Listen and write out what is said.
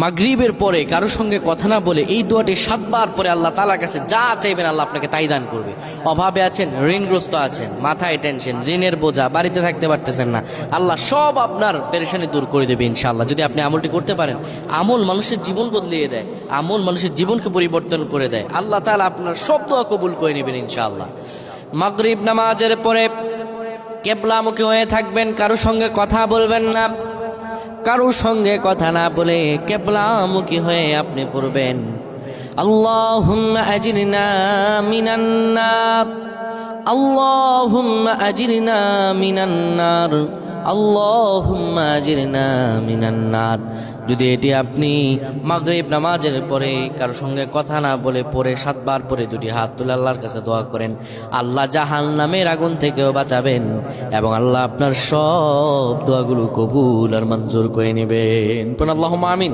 মাগরিবের পরে কারোর সঙ্গে কথা না বলে এই দোয়াটি 7 বার পরে আল্লাহ তাআলার কাছে যা চাইবেন আল্লাহ আপনাকে তাই দান করবে। অভাবে আছেন, ঋণগ্রস্ত আছেন, মাথায় টেনশন, ঋণের বোঝা, বাড়িতে থাকতে পারতেছেন না, আল্লাহ সব আপনার পেরেশানি দূর করে দেবে ইনশাআল্লাহ। যদি আপনি আমলটি করতে পারেন, আমল মানুষের জীবন বদলিয়ে দেয়, আমল মানুষের জীবনকে পরিবর্তন করে দেয়। আল্লাহ তাআলা আপনার সব দোয়া কবুল করে নেবেন ইনশাআল্লাহ। মাগরিব নামাজের পরে কিবলামুখী হয়ে থাকবেন, কারোর সঙ্গে কথা বলবেন না, কারোর সঙ্গে কথা না বলে কিবলামুখী হয়ে আপনি পড়বেন আল্লাহুম্মা আজিরনা মিনান নার, আল্লাহুম্মা আজিরনা মিনান নার, আল্লাহুম্মা আজিরনা মিনান নার। যদি এটি আপনি মাগরিব নামাজের পরে কারোর সঙ্গে কথা না বলে পড়ে 7 বার পরে দুটি হাত তুলে আল্লাহর কাছে দোয়া করেন, আল্লাহ জাহান্নামের আগুন থেকেও বাঁচাবেন এবং আল্লাহ আপনার সব দোয়াগুলো কবুল আর মঞ্জুর করে নেবেন। আল্লাহুম্মা আমিন।